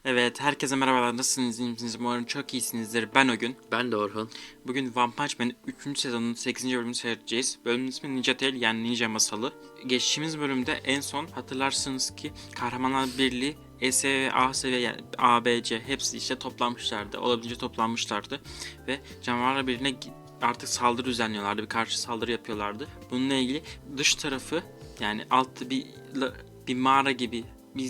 Evet, herkese merhabalar. Nasılsınız? İyi misiniz? Umarım çok iyisinizdir. Ben o gün. Ben de Orhun. Bugün One Punch Man'in 3. sezonunun 8. bölümünü seyredeceğiz. Bölümün ismi Ninja Tail, yani Ninja Masalı. Geçtiğimiz bölümde en son hatırlarsınız ki Kahramanlar Birliği E seviye, A seviye, yani A, B, C hepsi işte toplanmışlardı. Olabildiğince toplanmışlardı. Ve Canavarlar Birliği'ne artık saldırı düzenliyorlardı. Bir karşı saldırı yapıyorlardı. Bununla ilgili dış tarafı, yani altta bir mağara gibi bir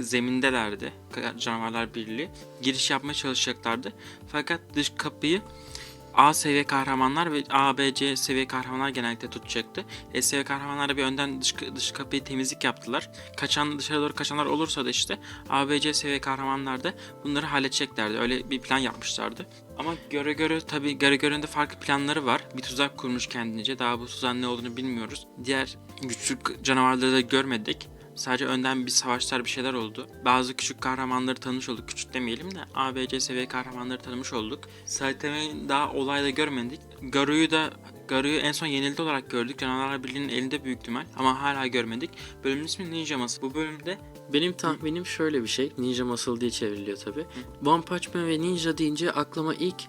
zemindelerdi Canavarlar Birliği. Giriş yapmaya çalışacaklardı. Fakat dış kapıyı A seviye kahramanlar ve A, B, C seviye kahramanlar genellikle tutacaktı. E seviye kahramanlar da bir önden dış kapıyı temizlik yaptılar. Dışarı doğru kaçanlar olursa da işte A, B, C seviye kahramanlar da bunları halledeceklerdi. Öyle bir plan yapmışlardı. Ama göre göre de farklı planları var. Bir tuzak kurmuş kendince. Daha bu tuzağın ne olduğunu bilmiyoruz. Diğer güçlü canavarları da görmedik. Sadece önden bir savaşlar, bir şeyler oldu. Bazı küçük kahramanları tanımış olduk. Küçük demeyelim de ABC seviye kahramanları tanımış olduk. Saitami'yi daha olayda görmedik. Garu'yu en son yenildi olarak gördük. Canavarlar Birliği'nin elinde büyük ihtimal ama hala görmedik. Bölümün ismi Ninja Masalı. Bu bölümde Benim tahminim şöyle bir şey. Ninja Muscle diye çevriliyor tabi. One Punch Man ve Ninja deyince aklıma ilk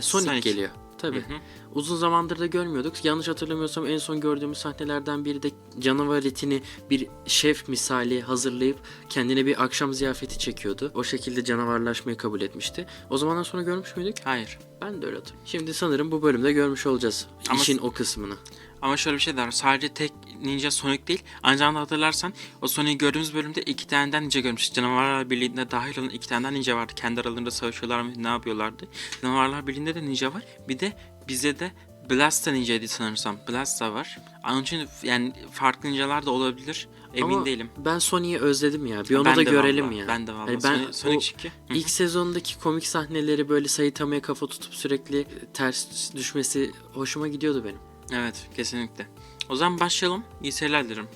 Sonic geliyor. Tabi. Uzun zamandır da görmüyorduk. Yanlış hatırlamıyorsam en son gördüğümüz sahnelerden biri de canavar etini bir şef misali hazırlayıp kendine bir akşam ziyafeti çekiyordu. O şekilde canavarlaşmayı kabul etmişti. O zamandan sonra görmüş müydük? Hayır. Ben de öyle hatırlıyorum. Şimdi sanırım bu bölümde görmüş olacağız. Ama İşin o kısmını. Ama şöyle bir şey de var. Sadece tek ninja Sonic değil. Aynı zamanda hatırlarsan o Sonic'i gördüğümüz bölümde 2 taneden ninja görmüştük. Canavarlar Birliği'nde dahil olan 2 taneden ninja vardı. Kendi aralarında savaşıyorlar mı, ne yapıyorlardı? Canavarlar Birliği'nde de ninja var. Bir de bize de Blasta ninjaydı sanırsam. Blasta var. Onun için yani farklı ninjalar da olabilir. Emin Ama değilim. ben Sony'yi özledim ya. Bir onu Ben da de görelim vallahi, ya. Ben de vallahi. Hani ben Sonic o çünkü. ilk sezondaki komik sahneleri böyle Saitama'ya kafa tutup sürekli ters düşmesi hoşuma gidiyordu benim. Evet, kesinlikle. O zaman başlayalım. İyi seyirler dilerim.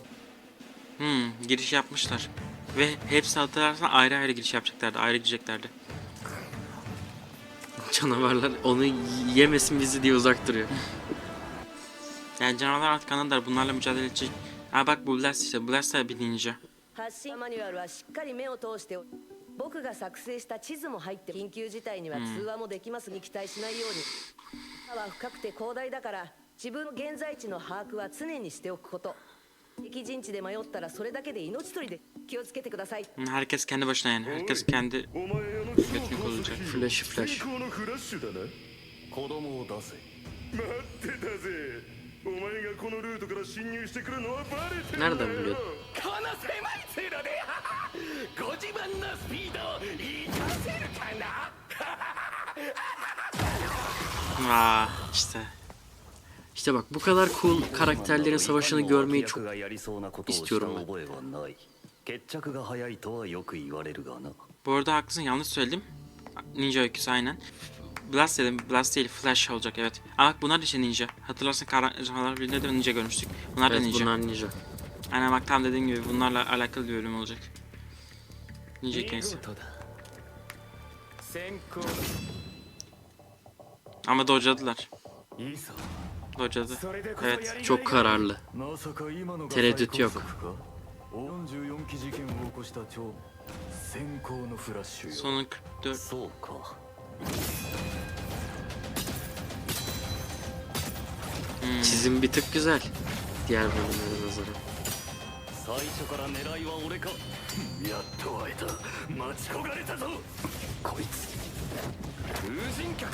Giriş yapmışlar. Ve hepsi hatırlarsan ayrı ayrı giriş yapacaklardı. Ayrı gideceklerdi. Canavarlar onu yemesin bizi diye uzak duruyor. Yani canavarlar artık anladılar. Bunlarla mücadele edecek. Ha bak, bu Blast işte. Blast da bir ninja. 発信マニュアルはしっかり目を通して僕が作成した地図も入って緊急事態には通話もできますに期待しないように川は深くて広大だから自分の現在地の把握は常にしておくこと敵陣地で迷ったらそれだけで命取りで気をつけてください Herkes kendi başına yani. Herkes kendi götünü kollayacak. Flash flash. 子供を出せ待ってたぜお前がこのルートから侵入してくるのはバレてるんだよ Nereden biliyor? この狭い通路でご自慢のスピードを活かせるかな İşte. İşte bak, bu kadar cool karakterlerin savaşını görmeyi çok istiyorum ben. 決着が早いとはよく言われるがな Bu arada haklısın, yanlış söyledim. Ninja öyküsü aynen. Blast dedim. Blast değil, Flash olacak, evet. Ama bak, bunlar da işte ninja. Hatırlarsan Canavarlar Birliği'nde de ninja görmüştük. Bunlar da Evet, ninja. bunlar ninja. Aynen bak, tam dediğim gibi bunlarla alakalı bir bölüm olacak. Ninja hikayesi. Ama dojladılar. Dojladı. Evet. Çok kararlı. Tereddüt yok. Sonun 44. そうか Çizim bir tık güzel. Diğer bölümlere nazaran. 最初から狙いは俺かやっと会えた待ち焦がれたぞこいつ風神客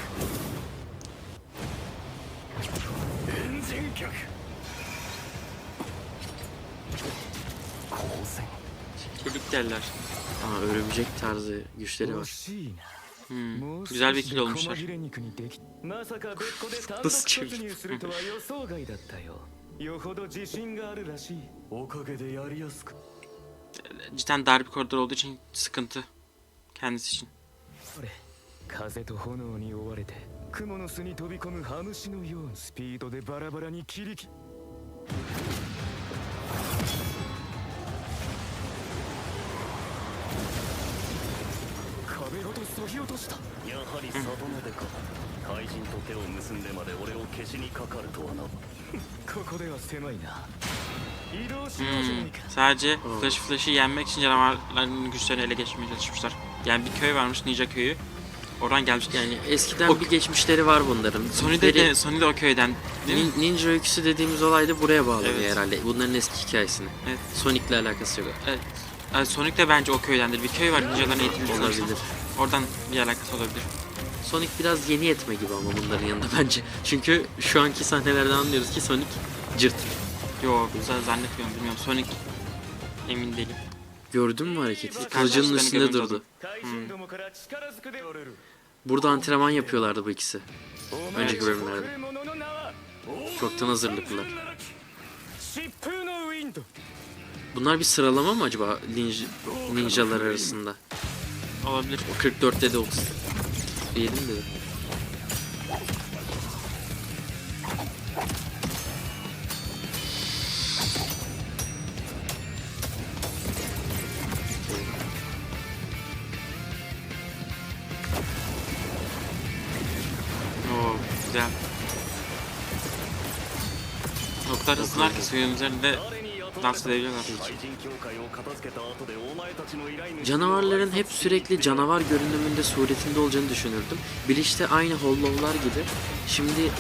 エンジン客光線 Çocuk derler. Aa, örümcek tarzı güçleri var. Güzel bir ikili olmuşlar. まさか別個で単独突入するとは予想外だったよよほど自信があるらしいおかげでやりやすく Cidden dar bir koridor olduğu için sıkıntı. Kendisi için. それ風と炎に追われて蜘蛛の巣に飛び込むハムシのようなスピードでバラバラに切り壁ごと削ぎ落としたやはり里までか怪人と手を結んでまで俺を消しにかかるとはなここでは狭いな移動しようじゃないか Sadece Flash'ı yenmek için canavarların güçlerini ele geçirmeye çalışmışlar. Yani bir köy varmış, ninja köyü. Oradan gelmiş. Yani eskiden O- bir geçmişleri var bunların. Sony de o köyden. Değil mi? Ninja öyküsü dediğimiz olay da buraya bağlanıyor Evet. herhalde. Bunların eski hikayesini. Evet. Sonic'le alakası yok. Evet. Yani Sonic de bence o köydendir. Bir köy var ninjaların eğitimci sanırsam. Olabilir. Oradan bir alakası olabilir. Sonic biraz yeni etme gibi ama bunların yanında bence. Çünkü şu anki sahnelerden anlıyoruz ki Sonic cırt. Yo, zannetmiyorum, bilmiyorum. Sonic emin değilim. Gördün mü hareketi? Karşılaştıklarını Kılıcının üstünde görünce durdu. oldu. 怪人どもから力ずくで折れる Burada antrenman yapıyorlardı bu ikisi. お前 Önceki の bölümlerde. 贈る物の名は Çoktan hazırlıklılar. 疾風のウィンド Bunlar bir sıralama mı acaba ninjalar arasında? Olabilir. O 44'te de 30. Diyelim de. Oo, güzel. O kadar hızlılar ki suyun üzerinde 誰に雇われ dans た edebiliyorlar. 怪人協会を片付けた後でお前たちの依頼主 Canavarların hep sürekli canavar görünümünde suretinde olacağını düşünürdüm. Bleach'te aynı Hollow'lar gibi. Şimdi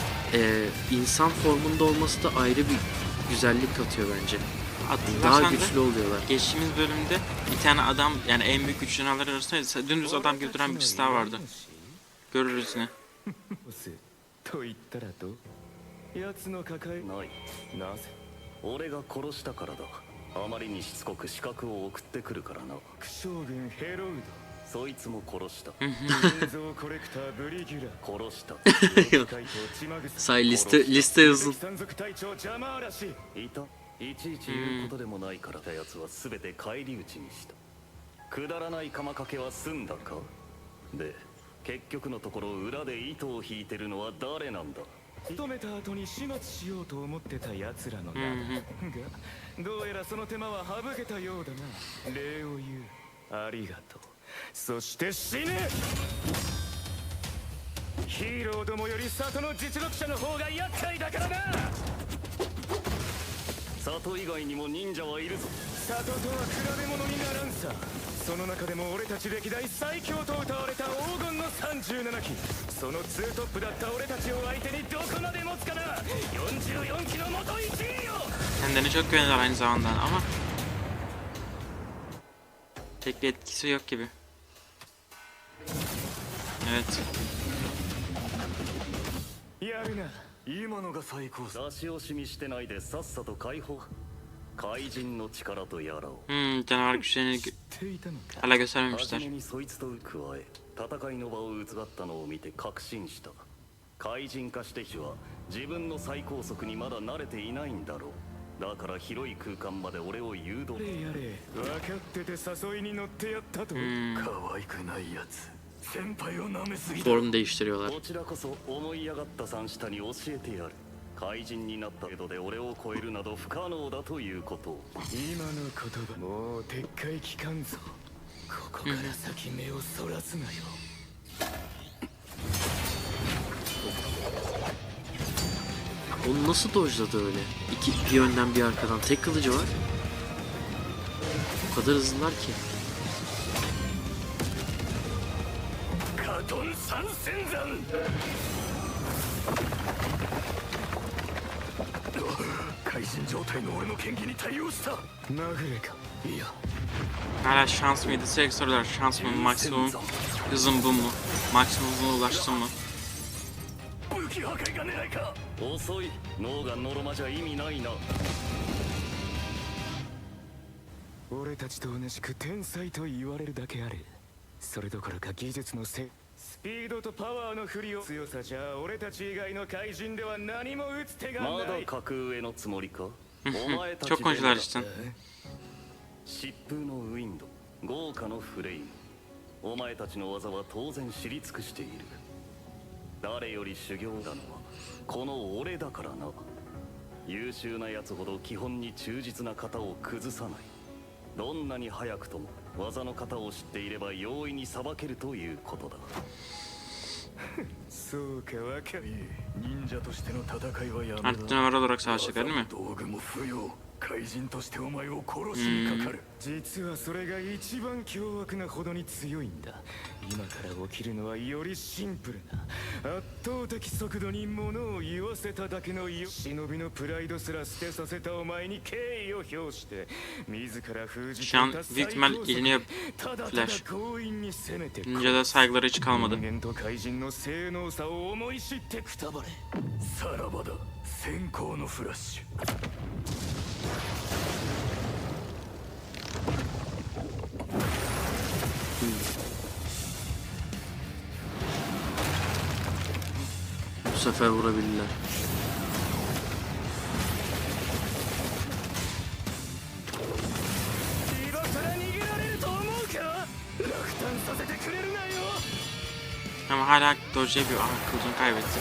insan formunda olması da ayrı bir güzellik katıyor bence. Daha Hatırlarsan da güçlü oluyorlar. geçtiğimiz bölümde bir tane adam, yani en büyük güç canavarları arasında dümdüz adam gibi duran birisi daha vardı. Görürüz yine. と言ったらどう奴の抱えないなぜ俺が殺したからだあまりにしつこく資格を送ってくるからな副将軍ヘロウドそいつも殺した人造コレクターブリギュラ殺したSay liste uzun. 山賊隊長ジャマーラシいたいちいち言うことでもないからたやつは全て返り討ちにしたくだらない釜かけは済んだかで結局のところ裏で糸を引いてるのは誰なんだ止めた後に始末しようと思ってた奴らの名だがどうやらその手間は省けたようだな礼を言うありがとうそして死ねヒーローどもより里の実力者の方が厄介だからな里以外にも忍者はいるぞ里とは比べ物にならんさその中でも俺たち歴代最強と謳われた黄金の37機そのツートップだった俺たちを相手にどこまで持つかな44機の元1位よ Kendilerine çok güveniyorlar aynı zamanda ama pek bir etkisi yok gibi. Evet. やるな今のが最高出し惜しみしてないでさっさと解放怪人の力とやらを Canavar güçlerini っていたのか hala 初 göstermemişler. めにそいつと加え戦いの場をうつがったのを見て確信した怪人化しては自分の最高速にまだ慣れていないんだろうだから広い空間まで俺を誘導やれ分かってて誘いに乗ってやったと可愛くないやつ先輩を舐めすぎだ Form değiştiriyorlar. こちらこそ思い上がった三下に教えてやる怪人になった程度で俺を超えるなど不可能だということを今の言葉もう撤回期間ぞここから先目をそらすなよ Onu nasıl dojladı öyle? Bir yönden bir arkadan. Tek kılıcı var. O kadar hızlılar ki. カトン三千山怪人状態の俺の剣技に対応したまぐれかいや Hala şans mıydı? Sürekli soruyorlar. Şans mı? Maksimum hızım bu mu? Maksimum hızına ulaştım mı? 武器破壊が狙いか遅い脳がノロマじゃ意味ないな俺たちと同じく天才と言われるだけあるそれどころか技術のせいスピードとパワーの振りを強さじゃ俺たち以外の怪人では何も打つ手がないまだ格上のつもりかお前たち Çok konuşuyorlar işte. 疾風のウィンド豪華のフレイムお前たちの技は当然知り尽くしている誰より修行だのはこの俺だからな優秀なやつほど基本に忠実な型を崩さないどんなに早くとも技の型を知っていれば容易にさばけるということだそうか若い忍者としての戦いはやめ Artık canavar olarak savaşacaklar değil mi? 道具も不要怪人としてお前を殺しにかかる。実はそれが一番凶悪なほどに強いんだ。今から起きるのはよりシンプルな圧倒的速度に物を言わせただけの忍びのプライドすら捨てさせたお前に敬意を表して自ら封じてい Şu an た büyük ihtimal iliniyor ただただ Flash. 強引に攻めて Ninja'da saygıları hiç kalmadı. 人間と怪人の性能差を思い知ってくたばれ。さらばだ、先行のフラッシュ。Bu sefer vurabildiler. 今から逃げられると思うか。落胆させてくれるなよ。 Ama hala dodge yapıyor. Aha kılıcını kaybetti.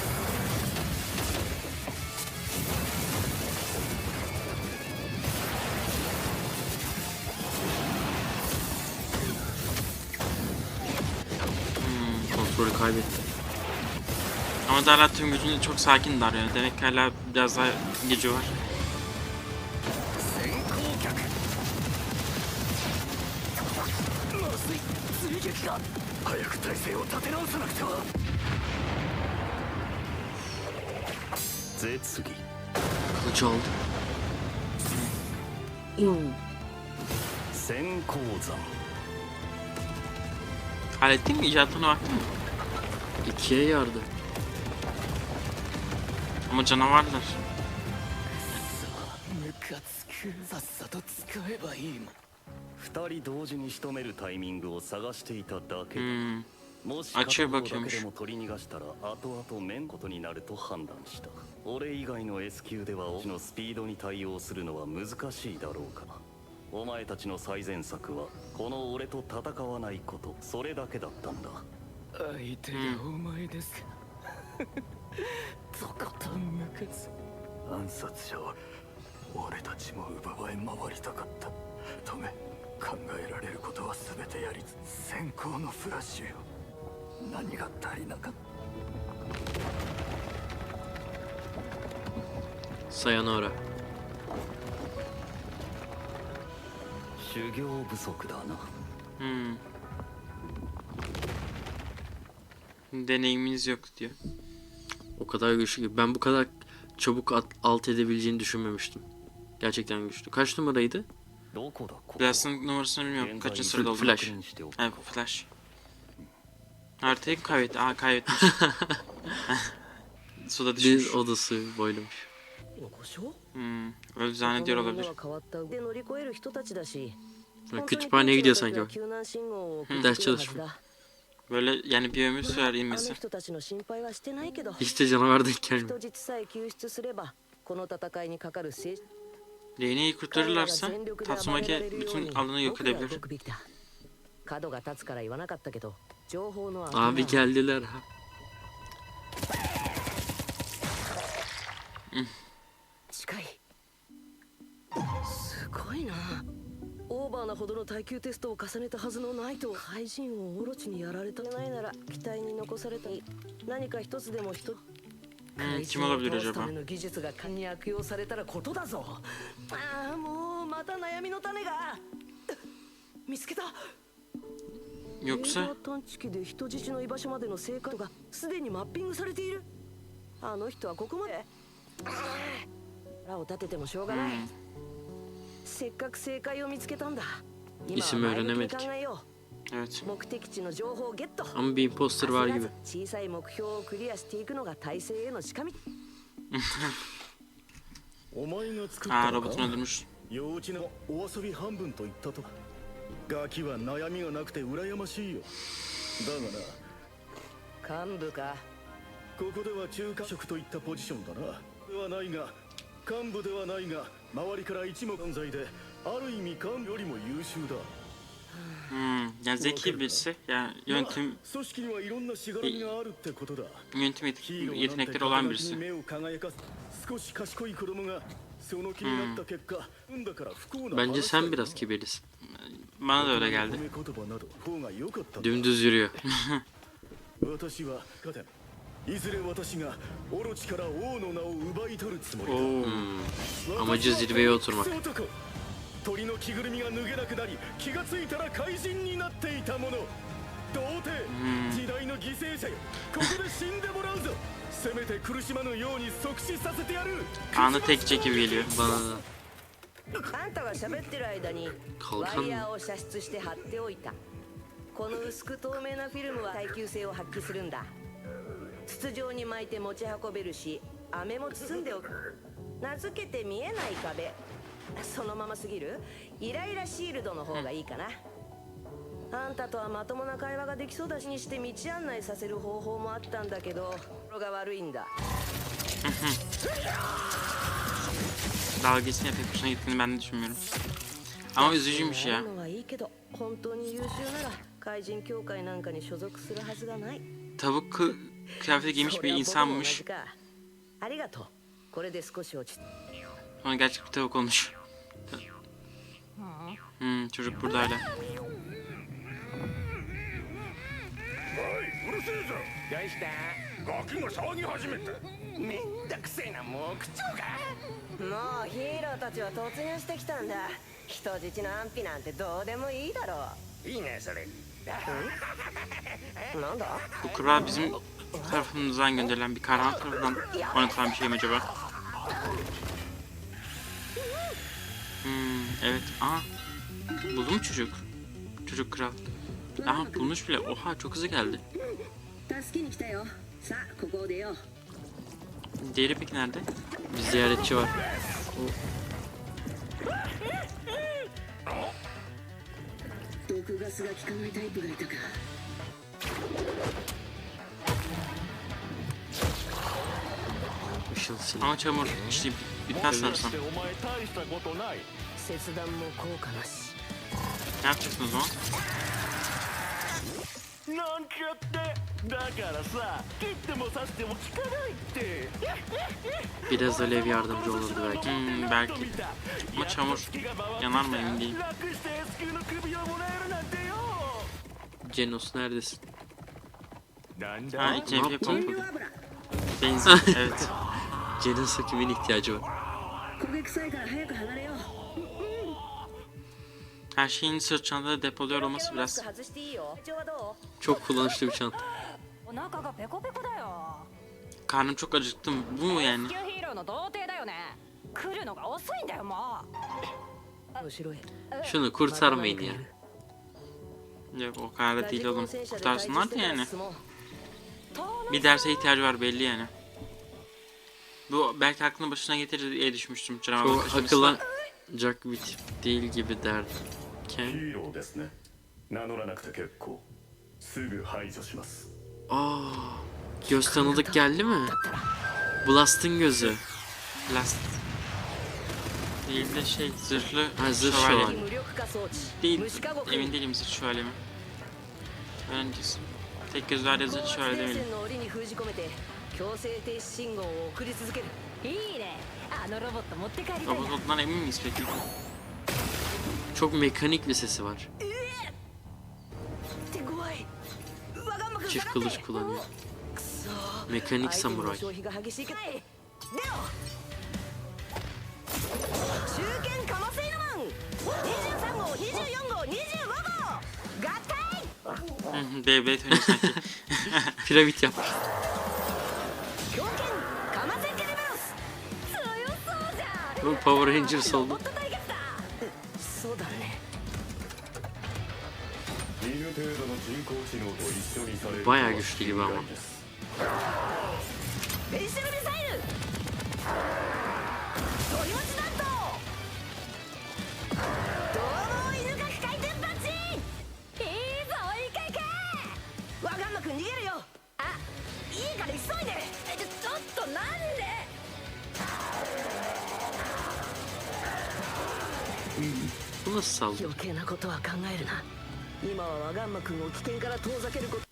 Kontrolü kaybetti. Ama da hala tüm gücünü çok sakin davranıyor. Demek ki hala biraz daha gücü var. 先行客。まずい、追撃だ。早く体勢を立て直さなくては。絶技 Kılıç aldı. Oo. 先行山。 Hallettin mi? İcatına baktın mı? 2'ye yardı. Ama canavarlar. ムカつく。さっさと使えばいいもん。二人同時に仕留めるタイミングを探していただけだ。 Hmm. もしあ片方だけ bakıyormuş. でも取り逃がしたら後々面ことになると判断した。俺以外の S 級では王子のスピードに対応するのは難しいだろうか。お前たちの最善策はこの俺と戦わないこと、それだけだったんだ。相手がお前ですか。とことんムカつく。暗殺者は俺たちも奪われ回りたかった。止め、考えられることは全てやり先行のフラッシュよ。何が足りなかった。 Sayonara. 修行不足だな。 Hmm. Deneyiminiz yok diyor. O kadar güçlü ki. Ben bu kadar çabuk alt edebileceğini düşünmemiştim. Gerçekten güçlü. Kaç numaraydı? どこだここ。 Flash'ın numarasını bilmiyorum. Kaçıncı sırada olduğunu. Flash. Evet Flash. Haritayı mı kaybetti? Aa kaybetmiş. Suda Bir düşmüş. odası boylamış. お故障 Öyle zannediyor この olabilir. は変わったで乗り越える人たちだし Kütüphaneye gidiyor sanki bak. 救難信号を送 Ders ってるはず çalışma. だ Böyle yani bir ömür sürer あの inmesi. 人たちの心配はしてないけど İşte canavar denk gelmiyor. 人質さえ救出すればこの戦いにかかる政治 Lane'i kurtarırlarsa Tatsumaki bütün alanı yok 僕らは edebilir. 動くべきだ角が立つから言わなかったけど情報の Abi geldiler ha. 近いすごいなオーバーなほどの耐久テストを重ねたはずのナイト怪人をオロチにやられたないなら機体に残された何か一つでも怪 Kim 人を olabilir 倒すた acaba? めの技術が勘に悪用されたらことだぞああもうまた悩みの種が見つけた Yoksa レーダー探知機で人質の居場所までの生活がすでにマッピングされているあの人はここまで腹を立ててもしょうがない、せっかく正解を見つけたんだ今は İsim 前向きに öğrenemedik. 考えよ evet. う目的地の情報をゲット Ama bir imposter var 焦ら gibi. ず小さい目標をクリアしていくのが体制への近道お前が作っ Aa たの robotunu か。 öldürmüş. 幼稚なお遊び半分と言ったと。ガキは悩みがなくて羨ましいよ。だがな、幹部かここでは中華職といったポジションだな。ではないが、幹部ではないが、周りから一目存在で、ある意味幹部よりも優秀だ。 Yani zeki birisi. Yani まあ yönetim 組織にはいろんなしがらみがあるってことだ。 yönetim ヒーローなんて yetenekleri olan 肩書きに birisi. 目を輝かす少し賢い子供がその気になった結果、運だから不幸な Bence 話 sen だよ biraz kibirlisin. Bana da öyle geldi. 褒め言葉など方が良かったんだ。 Dümdüz yürüyor. 私は勝てんいずれ私がオロチから王の名を奪い取るつもりだ。 Amacı zirveye oturmak. 私はクソ男。鳥の着ぐるみが脱げなくなり気がついたら怪人になっていたもの。童貞、時代の犠牲者よ、ここで死んでもらうぞ。せめて苦しまぬように即死させてやる。 Anı tek çekip geliyor. Bana da あんたが喋ってる間にワイヤーを射出して貼っておいた。この薄く透明なフィルムは耐久性を発揮するんだ。筒状に巻いて持ち運べるし、飴も包んでおく。名付けて見えない壁。そのまますぎる？イライラシールドの方がいいかな。あんたとはまともな会話ができそうだしにして道案内させる方法もあったんだけど、心が悪いんだ。 Dalga geçmeye pek hoşuna gittiğini ben de düşünmüyorum. Ama üzücüymüş ya. のはいいけど、本当に優秀なら怪人協会なんかに所属するはずがない。 Tavuk kıyafeti giymiş bir insanmış. ありがとう。これで少し落ちた。 Sonra gerçek bir tavuk olmuş. Çocuk burada hala. うるせえぞ。どうした？ガキが騒ぎ始めた。めんどくせえな、もう口調か。もうヒーローたちは突入してきたんだ。人質の安否なんてどうでもいいだろう。いいねそれ。なんだ？ Bu kura bizim tarafımızdan gönderilen bir kahraman tarafından oynatılan bir şey mi acaba? Evet. Aa. Buldu mu çocuk? Çocuk kral. Aha bulmuş bile. Oha çok hızlı geldi. 助けに来たよ。さあ、ここを出よう。 Diğeri peki nerede? bir ziyaretçi var. 毒ガスが効かないタイプがいたか。 Işıl silah. Ama çamur işte bitmez sanırsam. お前大したことない。切断も効果なし。 Ne yapacaksın o zaman? なんちゃってだからさ切っても刺しても効かないって Biraz Alev yardımcı olurdu belki. Belki. Ama çamur yanar mı emin değilim. 楽して S 級の首をもらえるなんてよ Genos neredesin? なんだ Ha içine bir yapalım. 油。 Benzin evet. Genos'a kimin ihtiyacı var? 焦げ臭いから早く離れよう。 Her şeyin sırt çantada depoluyor olması マ biraz スク外していいよ。体調はどう？ Çok kullanışlı bir çanta. お腹がペコペコだよ。 karnım çok acıktım. Bu mu yani? 地球ヒーローの童貞だよね。来るのが遅いんだよも後ろへ。 Şunu kurtarmayın ya. Yok o kadar da değil oğlum. ラジコン戦車で Kurtarsınlar da 退治してから yani. 進もう。 Bir derse ihtiyacı var belli yani. Bu belki aklını başına getirir diye düşünmüştüm. Canavar Çok bakışması. akıllanacak bir tip değil gibi derken. ヒーローですね名乗らなくて結構すぐ排除します Aa, göz tanıdık geldi mi? Blast'ın gözü. Last. Değil de şey zırhlı Ha, zırh şövalye. şövalye. 無力化装置。 Değil 虫かごくん。 emin değilim zırh şövalye mi? Öğrencisi. Tek göz var ya 高 zırh 圧 şövalye 電 demeyelim. 線の檻に封じ込めて強制停止信号を送り続ける。う。いいね。あのロボット持って帰りたい Robot な。 olduğundan emin miyiz peki? Çok mekanik bir sesi var. って怖い。わがまくん Çift 下がって。 kılıç kullanıyor. くそ。 Mekanik アイテムの samuray. 消費が激しいけど。出よ。中堅かませ犬マン。23号、24号、25号。合体。 Beyblade oynuyor sanki. Piramit yap. 狂犬かませケレベロス。強そうじゃん。 Bu Power Rangers ロ oldu. ボット対決だ。そうだね。犬程度の人工知能と一緒にされる Bayağı güçlü gibi ama. ベイシェルミサイル。鳥持ち弾頭。どうも犬が機械電パンチ。いいぞいけいけ。わがんまくん逃げるよ。あ、いいから急いで。ちょっとなんで。 Bu nasıl saldırı? 余計なことは考えるな。今はわがんまくんを危険から遠ざけること。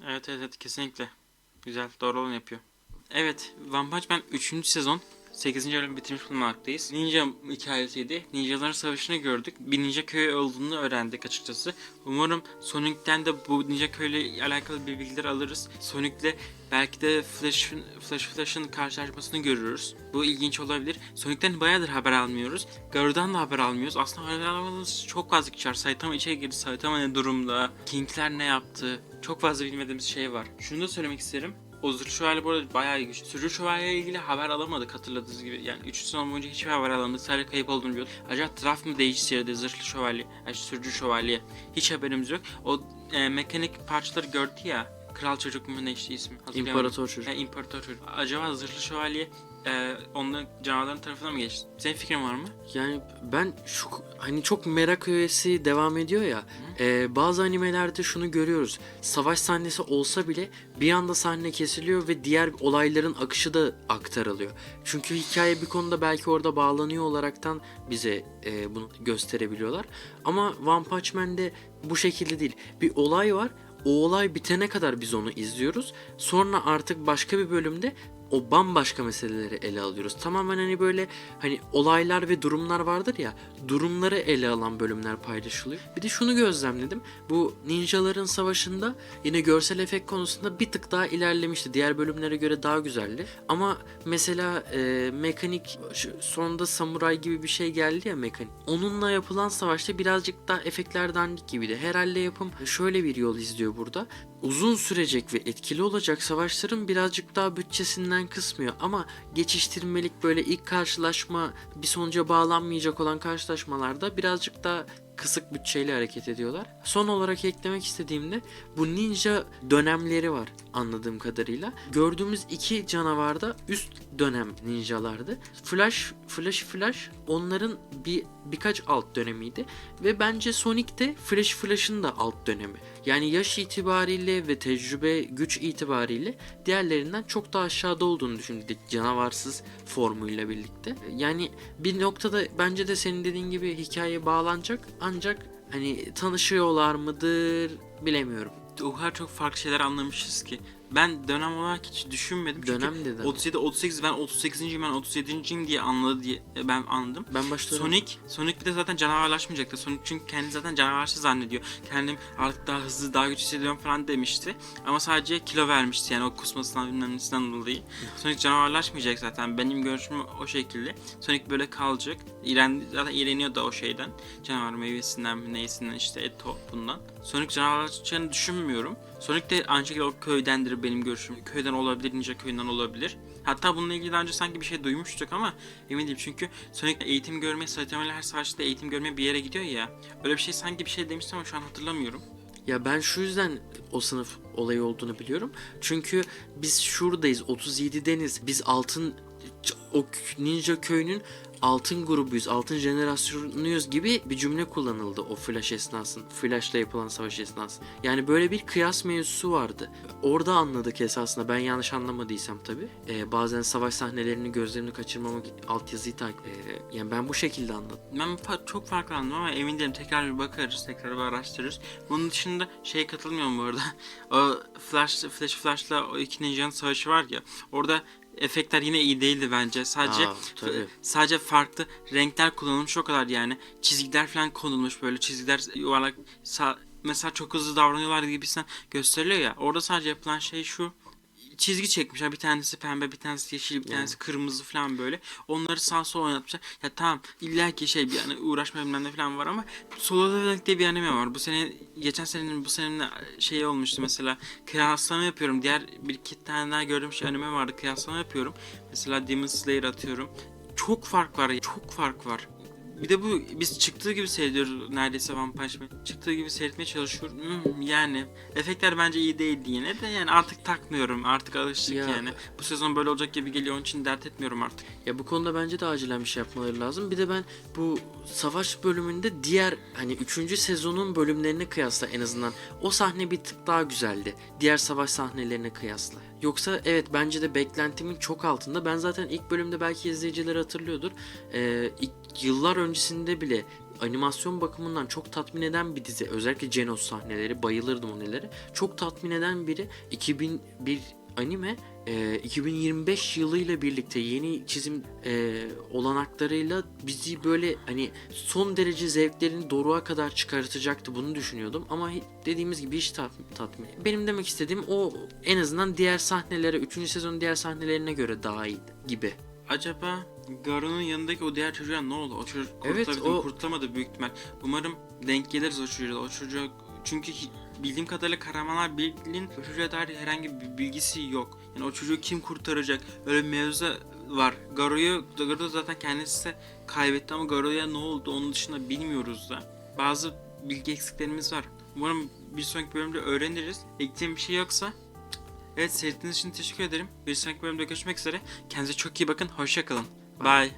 Evet kesinlikle. Güzel doğru olanı yapıyor. Evet One Punch Man 3. sezon 8. bölümü bitirmiş bulunmaktayız. Ninja hikayesiydi. Ninjaların savaşını gördük. Bir ninja köyü olduğunu öğrendik açıkçası. Umarım Sonic'ten de bu ninja köyle alakalı bir bilgiler alırız. Sonic'le belki de Flash'ın karşılaşmasını görürüz. Bu ilginç olabilir. Sonic'ten bayağıdır haber almıyoruz. Garu'dan da haber almıyoruz. Aslında haber almadığımız çok fazla kişi var. Saitama içeri girdi. Saitama ne durumda? King'ler ne yaptı? Çok fazla bilmediğimiz şey var. Şunu da söylemek isterim. O Zırhlı Şövalye bu arada bayağı güçlü. Zırhlı Şövalye ile ilgili haber alamadık hatırladığınız gibi. Yani 3 sezon boyunca hiçbir haber alamadık. Sadece kayıp olduğunu biliyorduk. Acaba taraf mı değiştirdi Zırhlı Şövalye? Yani Zırhlı Şövalye. Hiç haberimiz yok. O mekanik parçaları gördü ya. Kral çocuk mu ne işte ismi? İmparator çocuk. İmparator çocuk. Acaba Zırhlı Şövalye onların canavarların tarafına mı geçti? Senin fikrin var mı? Yani ben şu hani çok merak öğesi devam ediyor ya. Bazı animelerde şunu görüyoruz. Savaş sahnesi olsa bile bir anda sahne kesiliyor ve diğer olayların akışı da aktarılıyor. Çünkü hikaye bir konuda belki orada bağlanıyor olaraktan bize bunu gösterebiliyorlar. Ama One Punch Man'de bu şekilde değil. Bir olay var. O olay bitene kadar biz onu izliyoruz. Sonra artık başka bir bölümde o bambaşka meseleleri ele alıyoruz. Tamamen hani böyle hani olaylar ve durumlar vardır ya, durumları ele alan bölümler paylaşılıyor. Bir de şunu gözlemledim. Bu ninjaların savaşında yine görsel efekt konusunda bir tık daha ilerlemişti. Diğer bölümlere göre daha güzeldi. Ama mesela mekanik sonunda samuray gibi bir şey geldi ya mekanik. Onunla yapılan savaşta birazcık daha efektler dandik gibiydi. Herhalde yapım şöyle bir yol izliyor burada. Uzun sürecek ve etkili olacak savaşların birazcık daha bütçesinden kısmıyor ama geçiştirmelik böyle ilk karşılaşma bir sonuca bağlanmayacak olan karşılaşmalarda birazcık daha kısık bütçeyle hareket ediyorlar. Son olarak eklemek istediğimde bu ninja dönemleri var anladığım kadarıyla. Gördüğümüz iki canavarda üst dönem ninjalardı. Flash onların birkaç alt dönemiydi ve bence Sonic de Flash'ın da alt dönemi. Yani yaş itibariyle ve tecrübe, güç itibariyle diğerlerinden çok daha aşağıda olduğunu düşündük canavarsız formuyla birlikte. Yani bir noktada bence de senin dediğin gibi hikaye bağlanacak ancak hani tanışıyorlar mıdır bilemiyorum. O kadar çok farklı şeyler anlamışız ki. Ben dönem olarak hiç düşünmedim. Dönem Çünkü dedi. 37 38 ben 38'inciyim ben 37'inciyim diye ben anladım. Ben başta Sonic bir de zaten canavarlaşmayacaktı. Sonic çünkü kendi zaten canavarsız zannediyor. Kendim artık daha hızlı, daha güçlü hissediyorum falan demişti. Ama sadece kilo vermişti yani o kusmasından bilmem nesinden dolayı. Sonic canavarlaşmayacak zaten. Benim görüşüm o şekilde. Sonic böyle kalacak. Zaten iğreniyor da o şeyden. Canavar meyvesinden mi neyisinden işte bundan. Sonic canavarlaşacağını düşünmüyorum. Sonic de aynı şekilde o köydendir benim görüşüm. Köyden olabilir, ninja köyünden olabilir. Hatta bununla ilgili daha önce sanki bir şey duymuştuk ama emin değilim. Çünkü Sonic eğitim görmeye, Saitama ile her savaşta eğitim görmeye bir yere gidiyor ya. Öyle bir şey sanki bir şey demiştim ama şu an hatırlamıyorum. Ya ben şu yüzden o sınıf olayı olduğunu biliyorum. Çünkü biz şuradayız 37'deniz. Biz o ninja köyünün altın grubuyuz, altın jenerasyonuyuz gibi bir cümle kullanıldı o Flash'la yapılan savaş esnasında. Yani böyle bir kıyas mevzusu vardı. Orada anladık esasında ben yanlış anlamadıysam tabii. Bazen savaş sahnelerini gözlerini kaçırmamak altyazıyı yani ben bu şekilde anladım. Ben çok farklı anladım ama emin değilim. Tekrar bir bakarız, tekrar bir araştırırız. Bunun dışında katılmıyorum bu arada. O Flash'la o iki ninjanın savaşı var ya. Orada efektler yine iyi değildi bence. Sadece farklı renkler kullanılmış o kadar yani. Çizgiler falan konulmuş böyle çizgiler yuvarlak mesela çok hızlı davranıyorlar gibisinden gösteriliyor ya. Orada sadece yapılan şey şu. Çizgi çekmişler. Bir tanesi pembe, bir tanesi yeşil, bir tanesi kırmızı falan böyle. Onları sağ sol oynatmışlar. Ya tamam illa ki bir yani uğraşma bilmem ne falan var ama Solo Leveling diye bir anime var. Geçen senenin bu senenin olmuştu mesela. Kıyaslama yapıyorum. Diğer bir iki tane daha gördüğüm anime vardı. Kıyaslama yapıyorum. Mesela Demon Slayer atıyorum. Çok fark var. Çok fark var. Bir de bu biz çıktığı gibi seyrediyoruz neredeyse One Punch Man. Çıktığı gibi seyretmeye çalışıyorum. Yani efektler bence iyi değildi yine de yani artık takmıyorum. Artık alıştık yani. Bu sezon böyle olacak gibi geliyor onun için dert etmiyorum artık. Ya bu konuda bence de acilen bir şey yapmaları lazım. Bir de ben bu savaş bölümünde diğer hani 3. sezonun bölümlerine kıyasla en azından o sahne bir tık daha güzeldi. Diğer savaş sahnelerine kıyasla. Yoksa evet bence de beklentimin çok altında. Ben zaten ilk bölümde belki izleyiciler hatırlıyordur. Yıllar öncesinde bile animasyon bakımından çok tatmin eden bir dizi. Özellikle Genos sahneleri. Bayılırdım onlara. Çok tatmin eden biri. 2001 anime 2025 yılıyla birlikte yeni çizim olanaklarıyla bizi böyle hani son derece zevklerini doruğa kadar çıkartacaktı, bunu düşünüyordum ama dediğimiz gibi hiç tatmin. Benim demek istediğim o en azından diğer sahnelere, 3. sezonun diğer sahnelerine göre daha iyi gibi. Acaba Garo'nun yanındaki o diğer çocuğa ne oldu? O çocuk Evet, kurtulabildi mi? o- Kurtulamadı büyük ihtimal. Umarım denk geliriz o çocuğa. O çocuk çünkü bildiğim kadarıyla Kahramanlar Birliği'nin o çocuğa dair herhangi bir bilgisi yok. Yani o çocuğu kim kurtaracak? Öyle bir mevzu var. Garo zaten kendisi de kaybetti ama Garo'ya ne oldu onun dışında bilmiyoruz da. Bazı bilgi eksiklerimiz var. Umarım bir sonraki bölümde öğreniriz. Ekleyeceğim bir şey yoksa evet, seyrettiğiniz için teşekkür ederim. Bir sonraki bölümde görüşmek üzere. Kendinize çok iyi bakın. Hoşça kalın. Bye.